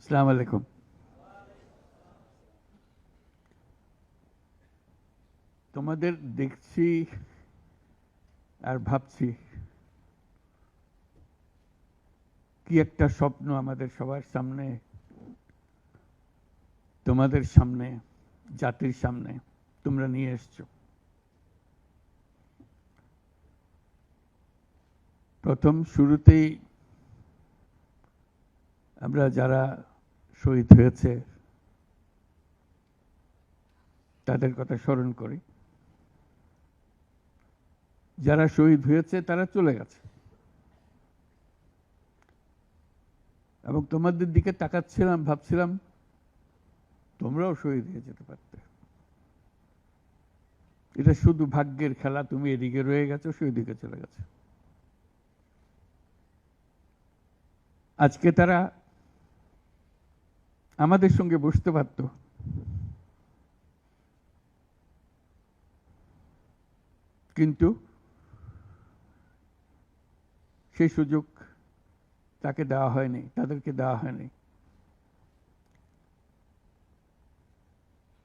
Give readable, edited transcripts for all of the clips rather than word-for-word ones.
আসসালামু আলাইকুম। তোমাদের দেখছি আর ভাবছি কি একটা স্বপ্ন আমাদের সবার সামনে, তোমাদের সামনে, জাতির সামনে তোমরা নিয়ে এসছো। প্রথম শুরুতেই আমরা যারা শহীদ হয়েছে তাদের কথা স্মরণ করি। যারা শহীদ হয়েছে তারা চলে গেছে, এবং তোমাদের দিকে তাকাচ্ছিলাম, ভাবছিলাম তোমরাও শহীদ হয়ে যেতে পারতে। এটা শুধু ভাগ্যের খেলা, তুমি এদিকে রয়ে গেছো, সেই দিকে চলে গেছে। আজকে তারা আমাদের সঙ্গে বসতে পারত, কিন্তু সেই সুযোগ তাকে দেওয়া হয়নি, তাদেরকে দেওয়া হয়নি।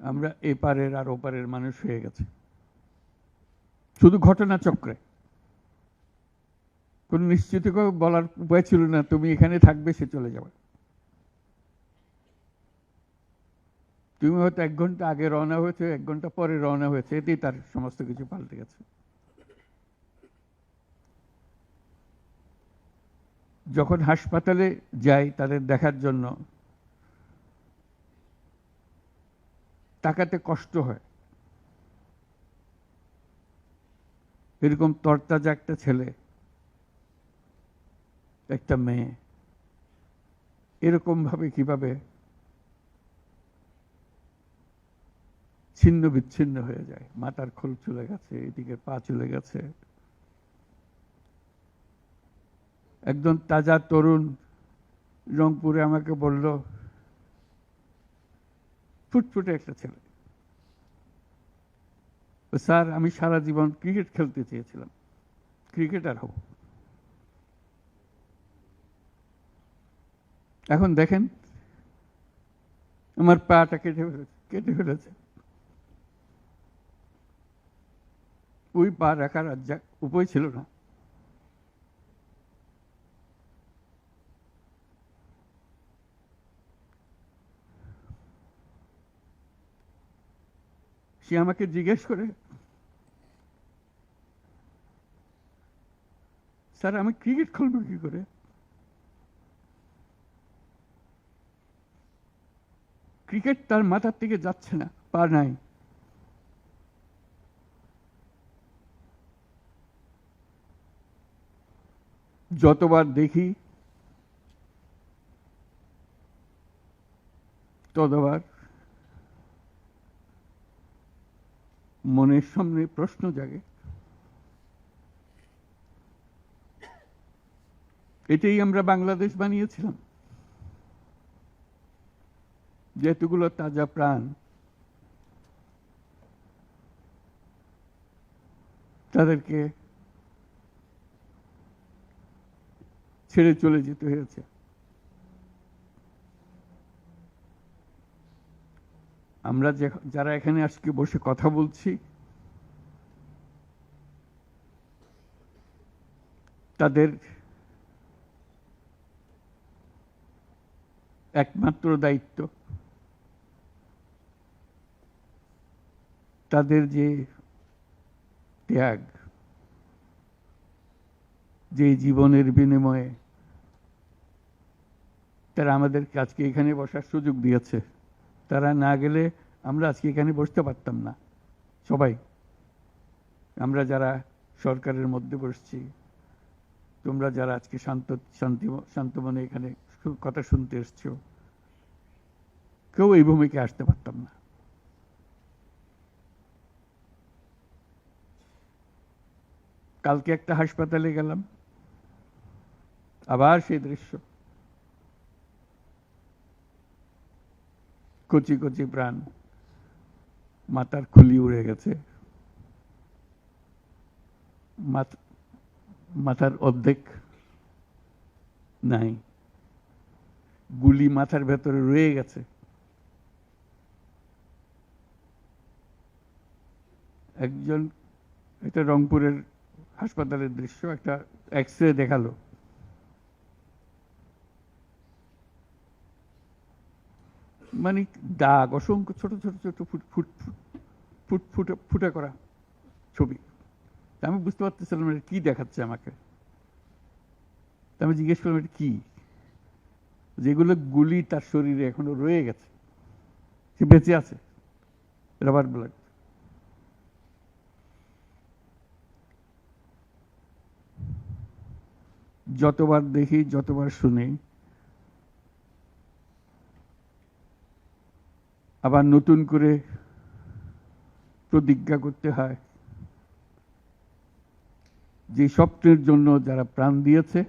আমরা এপারের আর ওপারের মানুষ হয়ে গেছে শুধু ঘটনাচক্রে। কোন নিশ্চিত বলার উপায় ছিল না তুমি এখানে থাকবে, সে চলে যাবে। তুমি হয়তো 1 ঘন্টা আগে রওনা হয়েছে, 1 ঘন্টা পরে রওনা হয়েছে, এতেই তার সমস্ত কিছু পাল্টে গেছে। যখন হাসপাতালে যাই তাদের দেখার জন্য, তাকাতে কষ্ট হয়। এরকম তরতাজা একটা ছেলে, একটা মেয়ে এরকম ভাবে কিভাবে ছিন্ন বিচ্ছিন্ন হয়ে যায়। মাথার খোল চলে গেছে, এদিকে পা চলে গেছে। একজন তাজা তরুণ রংপুরে আমাকে বলল, ফুটফুটে একটা ছেলে, স্যার আমি সারা জীবন ক্রিকেট খেলতে চেয়েছিলাম, ক্রিকেটার হব। এখন দেখেন আমার পাটা কেটে ফেলেছে। ওই পা রাখার উপায় ছিল না। সে আমাকে জিজ্ঞেস করে, স্যার আমি ক্রিকেট খেলবো কি করে? ক্রিকেট তার মাথার থেকে যাচ্ছে না, পা নাই। যতবার দেখি ততবার মনের সামনে প্রশ্ন জাগে। এটাই আমরা বাংলাদেশ বানিয়েছিলাম, যেহেতুগুলো তাজা প্রাণ তাদেরকে ছেড়ে চলে যেতে হয়েছে। আমরা যারা এখানে আজকে বসে কথা বলছি, তাদের একমাত্র দায়িত্ব তাদের যে ত্যাগ, যে জীবনের বিনিময়ে তারা আমাদেরকে আজকে এখানে বসার সুযোগ দিয়েছে। তারা না গেলে আমরা আজকে এখানে বসতে পারতাম না। সবাই আমরা যারা সরকারের মধ্যে বসছি, তোমরা যারা আজকে শান্ত মনে এখানে কথা শুনতে এসছো, কেউ এই ভূমিকায় আসতে পারতাম না। কালকে একটা হাসপাতালে গেলাম, আবার সেই দৃশ্য। কচি কচি প্রাণ, মাথার খুলি উড়ে গেছে, মাথার অর্ধেক নাই। গুলি মাথার ভেতরে রয়ে গেছে। একজন, এটা রংপুরের হাসপাতালের দৃশ্য, একটা এক্স-রে দেখালো, মানে দাগ, অসংখ্য ছোট ছোট ছোট ফুট ফুট ফুট ফুটে ফুটে করা ছবি। আমি বুঝতে পারতেছিলাম এটা কি দেখাচ্ছে আমাকে। আমি জিজ্ঞেস করলাম এটা কি? যেগুলো গুলি তার শরীরে এখনো রয়ে গেছে, সে বেঁচে আছে, রাবার ব্লাড। যতবার দেখি, যতবার শুনি, আবার নতুন করে প্রতিজ্ঞা করতে হয় যে স্বপ্নের জন্য যারা প্রাণ দিয়েছে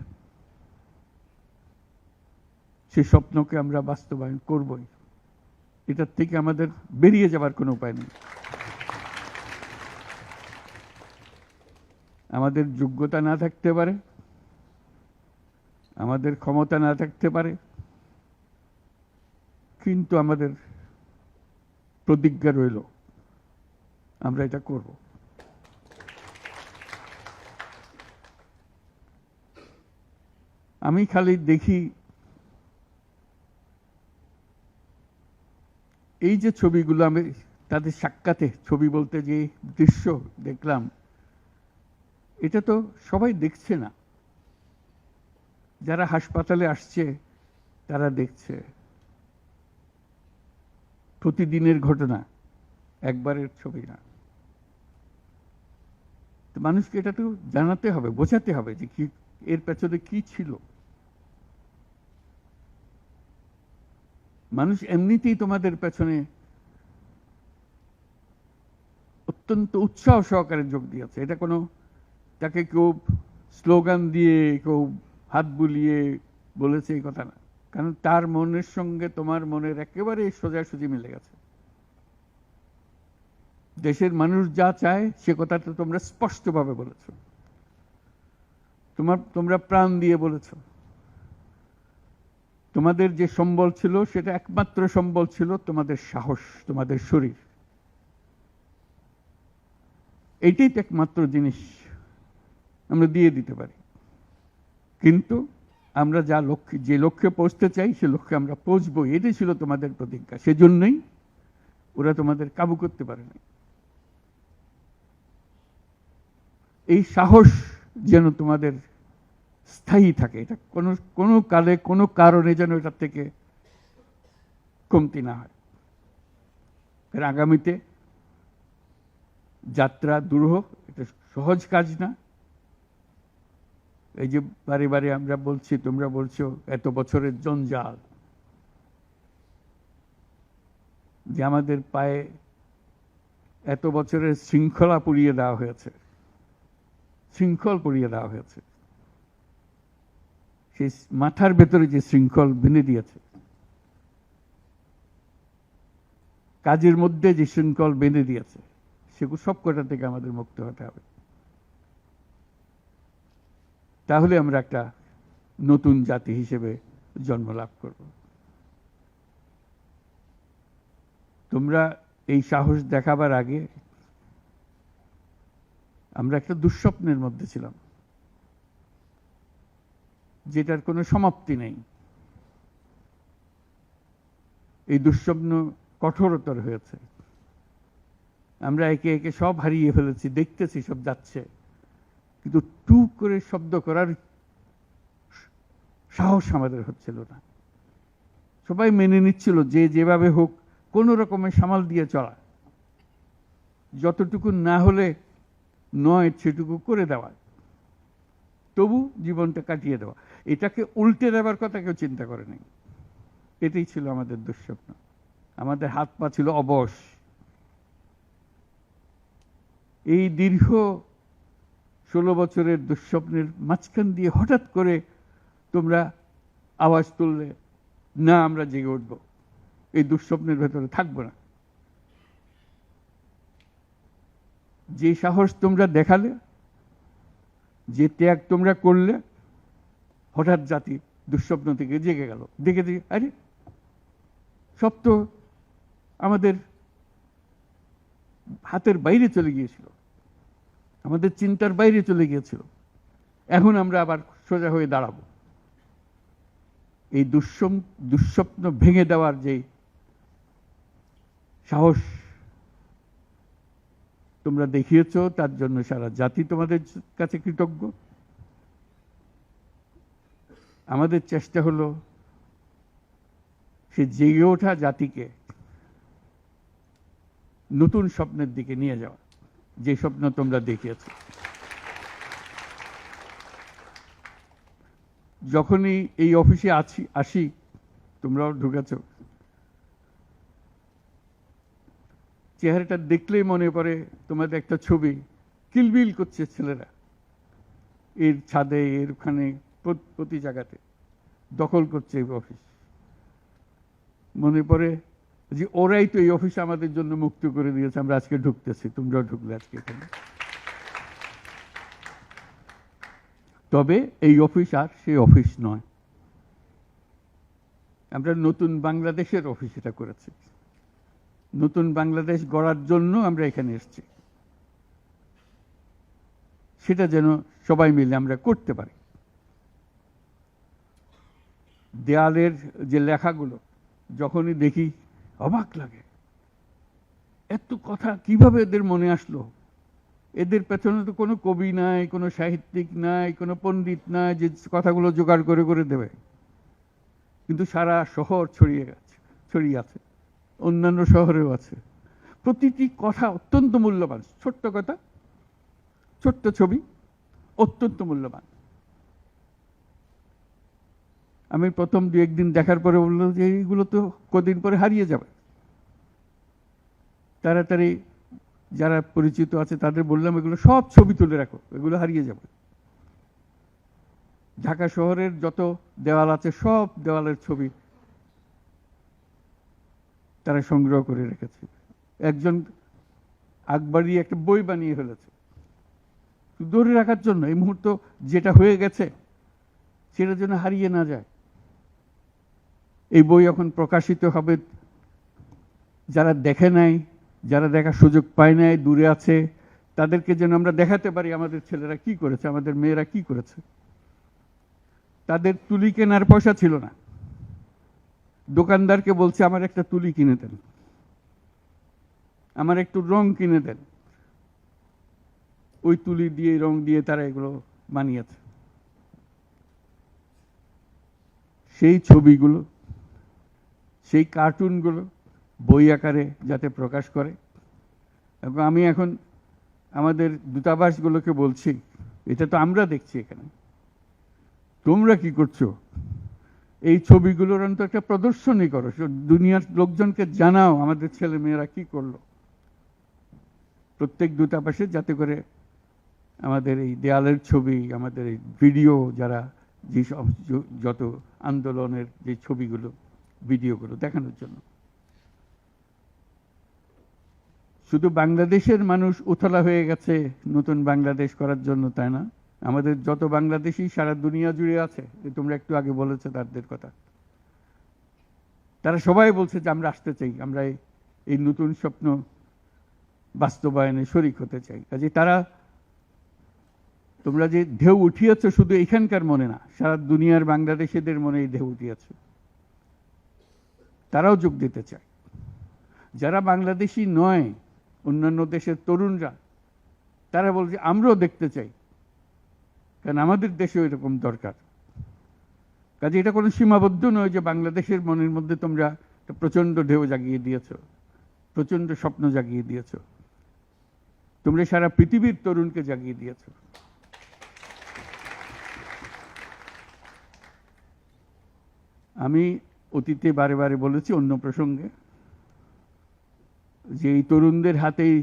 সে স্বপ্নকে আমরা বাস্তবায়ন করবই। এটার থেকে আমাদের বেরিয়ে যাবার কোনো উপায় নেই। আমাদের যোগ্যতা না থাকতে পারে, আমাদের ক্ষমতা না থাকতে পারে, কিন্তু আমাদের প্রতিজ্ঞা রইল আমরা এটা করব। আমি খালি দেখি এই যে ছবিগুলো, আমি তাদের সাক্ষাতে ছবি বলতে যে দৃশ্য দেখলাম, এটা তো সবাই দেখছে না। যারা হাসপাতালে আসছে তারা দেখছে, প্রতিদিনের ঘটনা, একবারের ছবি না। তো মানুষকে এটা তো জানাতে হবে, বোঝাতে হবে যে কি এর পেছনে কি ছিল। মানুষ এমনিতেই তোমাদের পেছনে অত্যন্ত উৎসাহ সহকারে যোগ দিয়েছে। এটা কোনো তাকে কেউ স্লোগান দিয়ে, কেউ হাত বুলিয়ে বলেছে এই কথা না, কারণ তার মনের সঙ্গে তোমার মনের একেবারে সোজাসুজি মিলে গেছে। দেশের মানুষ যা চায় সে কথাটা তোমরা স্পষ্টভাবে বলেছ, তোমরা প্রাণ দিয়ে বলেছ। তোমাদের যে সম্বল ছিল সেটা একমাত্র সম্বল ছিল তোমাদের সাহস, তোমাদের শরীর। এইটাই তো একমাত্র জিনিস আমরা দিয়ে দিতে পারি। কিন্তু আমরা যে লক্ষ্যে পৌঁছতে চাই সে লক্ষ্যে আমরা পৌঁছবো, এটাই ছিল তোমাদের প্রতিজ্ঞা। সেজন্যই ওরা তোমাদের কাবু করতে পারে না। এই সাহস যেন তোমাদের স্থায়ী থাকে, এটা কোনো কালে কোনো কারণে যেন এটার থেকে কমতি না হয়। এর আগামীতে যাত্রা দুরূহ, এটা সহজ কাজ না। এই যে বারে বারে আমরা বলছি, তোমরা বলছো এত বছরের জঞ্জাল, যে আমাদের পায়ে এত বছরের শৃঙ্খলা পুড়িয়ে দেওয়া হয়েছে, শৃঙ্খল পুড়িয়ে দেওয়া হয়েছে। সেই মাথার ভেতরে যে শৃঙ্খল বেঁধে দিয়েছে, কাজের মধ্যে যে শৃঙ্খল বেঁধে দিয়েছে, সেগুলো সব কটা থেকে আমাদের মুক্ত হতে হবে। তাহলে আমরা একটা নতুন জাতি হিসেবে জন্ম লাভ করব। তোমরা এই সাহস দেখাবার আগে আমরা একটা দুঃস্বপ্নের মধ্যে ছিলাম, যেটার কোনো সমাপ্তি নেই। এই দুঃস্বপ্ন কঠোরতর হয়েছে। আমরা একে একে সব হারিয়ে ফেলেছি, দেখতেছি সব যাচ্ছে, কিন্তু টু করে শব্দ করার সাহস আমাদের হচ্ছিল না। সবাই মেনে নিচ্ছিল যে যেভাবে হোক কোন রকমের সামাল দিয়ে চলা, যতটুকু না হলে নয় সেটুকু করে দেওয়া, তবু জীবনটা কাটিয়ে দেওয়া। এটাকে উল্টে দেওয়ার কথা কেউ চিন্তা করে নাই। এটাই ছিল আমাদের দুঃস্বপ্ন। আমাদের হাত পা ছিল অবশ। এই দীর্ঘ 16 বছরের দুঃস্বপ্নের মাঝখান দিয়ে হঠাৎ করে তোমরা আওয়াজ তুললে, না আমরা জেগে উঠব, এই দুঃস্বপ্নের ভেতরে থাকবো না। যে সাহস তোমরা দেখালে, যে ত্যাগ তোমরা করলে, হঠাৎ জাতি দুঃস্বপ্ন থেকে জেগে গেল, দেখে দিয়ে আরে সব তো আমাদের হাতের বাইরে চলে গিয়েছিল, আমাদের চিন্তার বাইরে চলে গিয়েছিল, এখন আমরা আবার সোজা হয়ে দাঁড়াবো। এই দুঃস্বপ্ন ভেঙে দেওয়ার যে সাহস তোমরা দেখিয়েছ, তার জন্য সারা জাতি তোমাদের কাছে কৃতজ্ঞ। আমাদের চেষ্টা হলো সে জেগে ওঠা জাতিকে নতুন স্বপ্নের দিকে নিয়ে যাওয়া, যে স্বপ্ন তোমরা দেখিয়েছ। যখনই এই অফিসে আসি, তোমরাও ঢুকেছ, চেহারাটা দেখলেই মনে পড়ে তোমাদের একটা ছবি, কিলবিল করছে ছেলেরা এর ছাদে, এর ওখানে, প্রতি জায়গাতে দখল করছে এই অফিস। মনে পড়ে যে ওরাই তো এই অফিস আমাদের জন্য মুক্ত করে দিয়েছে, আমরা আজকে ঢুকতেছি, তোমরাও ঢুকলে আজকে এখানে। তবে এই অফিস আর সেই অফিস নয়, আমরা নতুন বাংলাদেশের অফিস এটা করেছি। নতুন বাংলাদেশ গড়ার জন্য আমরা এখানে এসেছি, সেটা যেন সবাই মিলে আমরা করতে পারি। দেয়ালের যে লেখাগুলো যখনই দেখি অবাক লাগে, এত কথা কিভাবে এদের মনে আসলো। এদের পেছনে তো কোনো কবি নাই, কোনো সাহিত্যিক নাই, কোনো পণ্ডিত নাই যে কথাগুলো জোগাড় করে করে দেবে, কিন্তু সারা শহর ছড়িয়ে আছে, অন্যান্য শহরেও আছে। প্রতিটি কথা অত্যন্ত মূল্যবান, ছোট্ট কথা, ছোট্ট ছবি, অত্যন্ত মূল্যবান। আমি প্রথম দু একদিন দেখার পরে বললাম যে এইগুলো তো কদিন পরে হারিয়ে যাবে। তাড়াতাড়ি যারা পরিচিত আছে তাদের বললাম এগুলো সব ছবি তুলে রাখো, এগুলো হারিয়ে যাবে। ঢাকা শহরের যত দেওয়াল আছে সব দেওয়ালের ছবি তারা সংগ্রহ করে রেখেছে। একজন আকবরী একটা বই বানিয়ে ফেলেছে ধরে রাখার জন্য, এই মুহূর্ত যেটা হয়ে গেছে সেটার জন্য হারিয়ে না যায়। এই বই এখন প্রকাশিত হবে, যারা দেখে নাই, যারা দেখার সুযোগ পায় নাই, দূরে আছে, তাদেরকে যেন আমরা দেখাতে পারি আমাদের ছেলেরা কি করেছে, আমাদের মেয়েরা কি করেছে। তাদের তুলি কেনার পয়সা ছিল না, দোকানদারকে বলছে আমার একটা তুলি কিনে দেন, আমার একটু রং কিনে দেন। ওই তুলি দিয়ে, রং দিয়ে তারা এগুলো বানিয়েছে। সেই ছবিগুলো, সেই কার্টুনগুলো বই আকারে যাতে প্রকাশ করে। এবং আমি এখন আমাদের দূতাবাসগুলোকে বলছি, এটা তো আমরা দেখছি এখানে, তোমরা কি করছো, এই ছবিগুলোর অন্তত একটা প্রদর্শনী করো, দুনিয়ার লোকজনকে জানাও আমাদের ছেলে মেয়েরা কি করলো। প্রত্যেক দূতাবাসে যাতে করে আমাদের এই দেয়ালের ছবি, আমাদের এই ভিডিও, যারা যেসব যত আন্দোলনের যে ছবিগুলো, ভিডিওগুলো দেখানোর জন্য। শুধু বাংলাদেশের মানুষ উতলা হয়ে গেছে নতুন বাংলাদেশ করার জন্য, তাই না? আমাদের যত বাংলাদেশি সারা দুনিয়া জুড়ে আছে, তোমরা একটু আগে বলেছো তাদের কথা, তারা সবাই বলছে যে আমরা আসতে চাই, আমরা এই নতুন স্বপ্ন বাস্তবায়নে শরিক হতে চাই। কাজে তারা, তোমরা যে ঢেউ উঠিয়েছ শুধু এখানকার মনে না, সারা দুনিয়ার বাংলাদেশিদের মনে এই ঢেউ উঠিয়েছে, তারাও যোগ দিতে চায়। যারা বাংলাদেশি নয়, অন্যান্য দেশের তরুণরা, তারা বলছে আমরাও দেখতে চাই, কারণ আমাদের দেশেও এরকম দরকার। কাজে এটা কোনো সীমাবদ্ধ নয় যে বাংলাদেশের মনের মধ্যে তোমরা একটা প্রচন্ড ঢেউ জাগিয়ে দিয়েছ, প্রচন্ড স্বপ্ন জাগিয়ে দিয়েছ, তোমরা সারা পৃথিবীর তরুণকে জাগিয়ে দিয়েছ। আমি অতীতে বারে বারে বলেছি অন্য প্রসঙ্গে যে এই তরুণদের হাতেই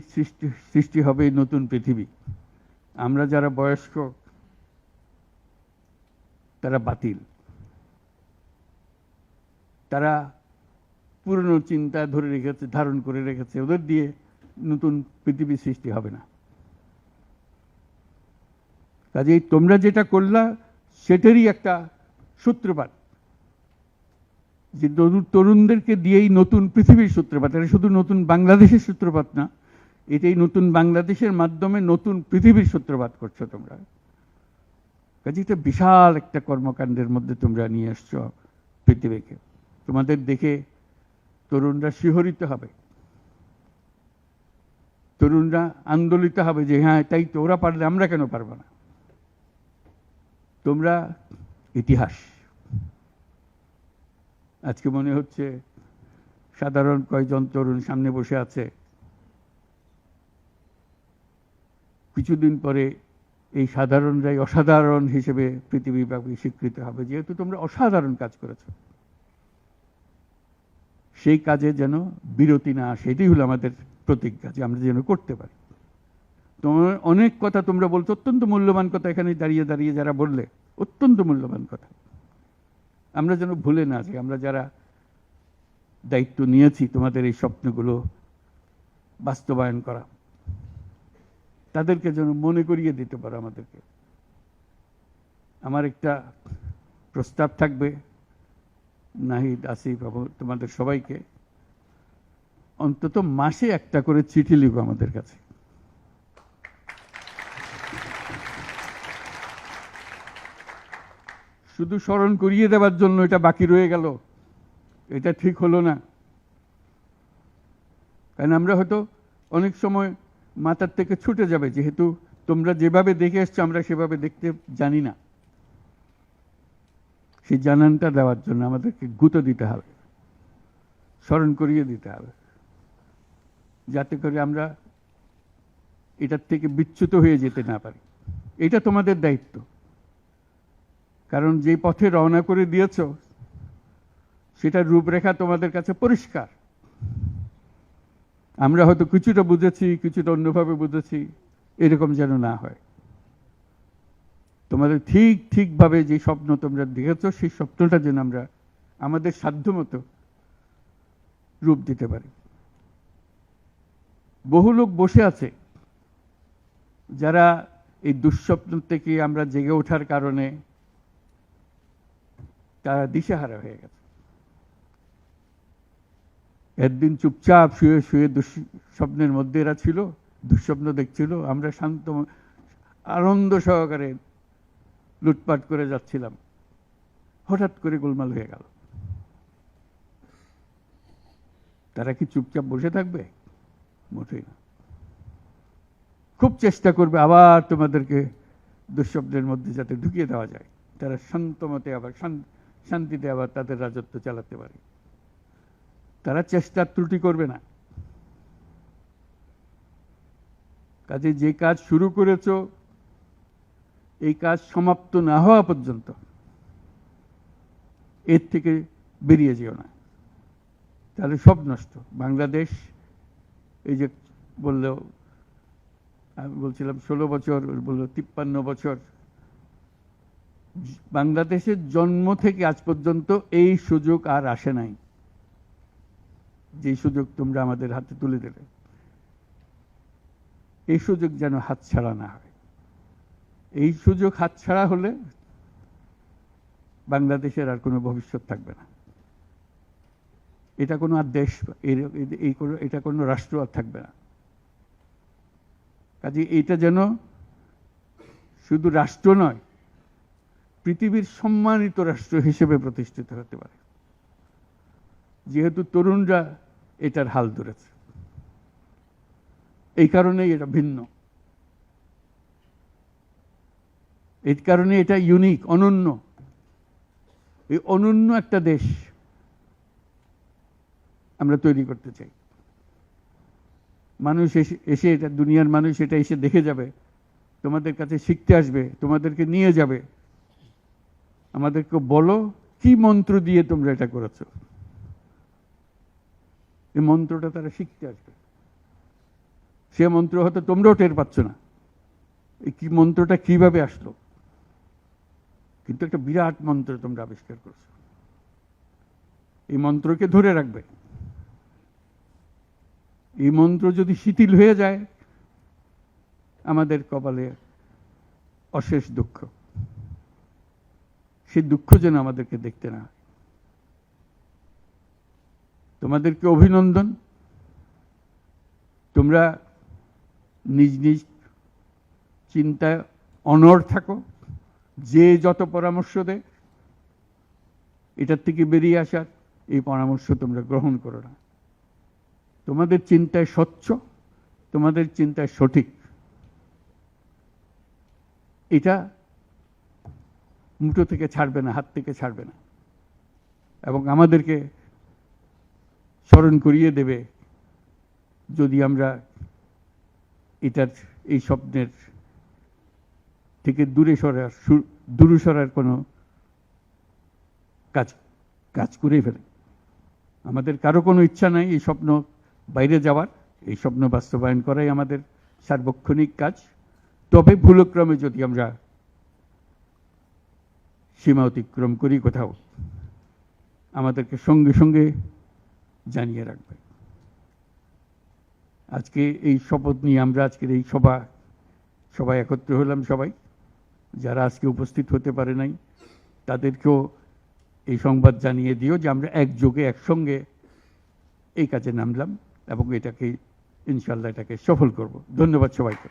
সৃষ্টি হবে নতুন পৃথিবী। আমরা যারা বয়স্ক তারা বাতিল, তারা পুরনো চিন্তা ধরে রেখেছে, ধারণ করে রেখেছে, ওদের দিয়ে নতুন পৃথিবী সৃষ্টি হবে না। কাজেই তোমরা যেটা করলা সেটারই একটা সূত্রপাত, যে তরুণদেরকে দিয়েই নতুন পৃথিবীর সূত্রপাত। এটা শুধু নতুন বাংলাদেশের সূত্রপাত না, এটাই নতুন বাংলাদেশের মাধ্যমে নতুন পৃথিবীর সূত্রপাত করছো তোমরা। কাজে এটা বিশাল একটা কর্মকাণ্ডের মধ্যে তোমরা নিয়ে আসছো পৃথিবীকে। তোমাদের দেখে তরুণরা শিহরিত হবে, তরুণরা আন্দোলিত হবে যে হ্যাঁ তাই তো, ওরা পারলে আমরা কেন পারবো না। তোমরা ইতিহাস। আজকে মনে হচ্ছে সাধারণ কয়েকজন তরুণ সামনে বসে আছে, কিছুদিন পরে এই সাধারণরাই অসাধারণ হিসেবে পৃথিবীব্যাপী স্বীকৃত হবে, যেহেতু তোমরা অসাধারণ কাজ করেছ। সেই কাজে যেন বিরতি না আসে, এটাই হলো আমাদের প্রতিজ্ঞা, যে আমরা যেন করতে পারি। তোমার অনেক কথা তোমরা বলছো, অত্যন্ত মূল্যবান কথা, এখানে দাঁড়িয়ে দাঁড়িয়ে যারা বললে অত্যন্ত মূল্যবান কথা, আমরা যেন ভুলে না যাই। আমরা যারা দায়িত্ব নিয়েছি তোমাদের এই স্বপ্নগুলো বাস্তবায়ন করা, তাদেরকে যেন মনে করিয়ে দিতে পারো আমাদেরকে। আমার একটা প্রস্তাব থাকবে, নাহিদ, আসিফ, তোমাদের সবাইকে, অন্তত মাসে একটা করে চিঠি লিখো আমাদের কাছে। শুধু স্মরণ করিয়ে দেওয়ার জন্য এটা বাকি রয়ে গেল, এটা ঠিক হলো না। কারণ আমরা হয়তো অনেক সময় মাথার থেকে ছুটে যাবে, যেহেতু তোমরা যেভাবে দেখে এসছো আমরা সেভাবে দেখতে জানি না। সেই জানানটা দেওয়ার জন্য আমাদেরকে গুঁতো দিতে হবে, স্মরণ করিয়ে দিতে হবে, যাতে করে আমরা এটার থেকে বিচ্যুত হয়ে যেতে না পারি। এটা তোমাদের দায়িত্ব, কারণ যে পথে রওনা করে দিয়েছ সেটার রূপরেখা তোমাদের কাছে পরিষ্কার। আমরা হয়তো কিছুটা বুঝেছি, কিছুটা অন্যভাবে বুঝেছি, এরকম যেন না হয়। তোমাদের ঠিকভাবে যে স্বপ্ন তোমরা দেখেছ, সেই স্বপ্নটা যেন আমরা আমাদের সাধ্যমতো রূপ দিতে পারি। বহু লোক বসে আছে যারা এই দুঃস্বপ্ন থেকে আমরা জেগে ওঠার কারণে তারা দিশেহারা হয়ে গেছে। একদিন চুপচাপ শুয়ে শুয়ে দুঃস্বপ্নের মধ্যে এরা ছিল, দুঃস্বপ্ন দেখছিল, আমরা শান্ত আনন্দ সহকারে লুটপাট করে যাচ্ছিলাম, হঠাৎ করে গোলমাল হয়ে গেল। তারা কি চুপচাপ বসে থাকবে? মোটেই না। খুব চেষ্টা করবে আবার তোমাদেরকে দুঃস্বপ্নের মধ্যে যাতে ঢুকিয়ে দেওয়া যায়, তারা শান্তমতে আবার শান্তিতে আবার তাদের রাজত্ব চালাতে পারে। তারা চেষ্টার ত্রুটি করবে না। কাজে যে কাজ শুরু করেছো, এই কাজ সমাপ্ত না হওয়া পর্যন্ত এর থেকে বেরিয়ে যেও না, তাহলে সব নষ্ট। বাংলাদেশ এই যে বললো, আমি বলছিলাম 16 বছর, বললো 53 বছর। বাংলাদেশের জন্ম থেকে আজ পর্যন্ত এই সুযোগ আর আসে নাই, যে সুযোগ তোমরা আমাদের হাতে তুলে দেবে। এই সুযোগ যেন হাতছাড়া না হয়। এই সুযোগ হাতছাড়া হলে বাংলাদেশের আর কোনো ভবিষ্যৎ থাকবে না। এটা কোনো আর দেশ, এটা কোনো রাষ্ট্র আর থাকবে না। কাজে এইটা যেন শুধু রাষ্ট্র নয়, পৃথিবীর সম্মানিত রাষ্ট্র হিসেবে প্রতিষ্ঠিত হতে পারে, যেহেতু তরুণরা এটার হাল ধরেছে। এই কারণেই এটা ভিন্ন, এই কারণে এটা ইউনিক, অনন্য। এই অনন্য একটা দেশ আমরা তৈরি করতে চাই। মানুষ এসে এটা, দুনিয়ার মানুষ এটা এসে দেখে যাবে, তোমাদের কাছে শিখতে আসবে, তোমাদেরকে নিয়ে যাবে। আমাদেরকে বলো কি মন্ত্র দিয়ে তোমরা এটা করেছো, এই মন্ত্রটা তারা শিখতে আসবে। সে মন্ত্র হয়তো তোমরাও টের পাচ্ছ না, এই কি মন্ত্রটা কিভাবে আসলো, কিন্তু একটা বিরাট মন্ত্র তোমরা আবিষ্কার করছো। এই মন্ত্রকে ধরে রাখবে। এই মন্ত্র যদি শিথিল হয়ে যায়, আমাদের কপালে অশেষ দুঃখ। সেই দুঃখ যেন আমাদেরকে দেখতে না হয়। তোমাদেরকে অভিনন্দন। তোমরা নিজ নিজ চিন্তায় অনড় থাকো। যে যত পরামর্শ দেয় এটার থেকে বেরিয়ে আসার, এই পরামর্শ তোমরা গ্রহণ করো না। তোমাদের চিন্তায় স্বচ্ছ, তোমাদের চিন্তায় সঠিক, এটা মুঠো থেকে ছাড়বে না, হাত থেকে ছাড়বে না, এবং আমাদেরকে স্মরণ করিয়ে দেবে যদি আমরা এটার, এই স্বপ্নের থেকে দূরে সরার কোনো কাজ করে ফেলে। আমাদের কারো কোনো ইচ্ছা নাই এই স্বপ্ন বাইরে যাওয়ার, এই স্বপ্ন বাস্তবায়ন করাই আমাদের সার্বক্ষণিক কাজ। তবে ভুলক্রমে যদি আমরা সীমা অতিক্রম করি কোথাও, আমাদেরকে সঙ্গে সঙ্গে জানিয়ে রাখবে। আজকে এই শপথ নিয়ে আমরা আজকের এই সবাই একত্র হলাম। সবাই যারা আজকে উপস্থিত হতে পারে নাই তাদেরকেও এই সংবাদ জানিয়ে দিও যে আমরা একযোগে একসঙ্গে এই কাজে নামলাম এবং এটাকে ইনশাল্লাহ এটাকে সফল করব। ধন্যবাদ সবাইকে।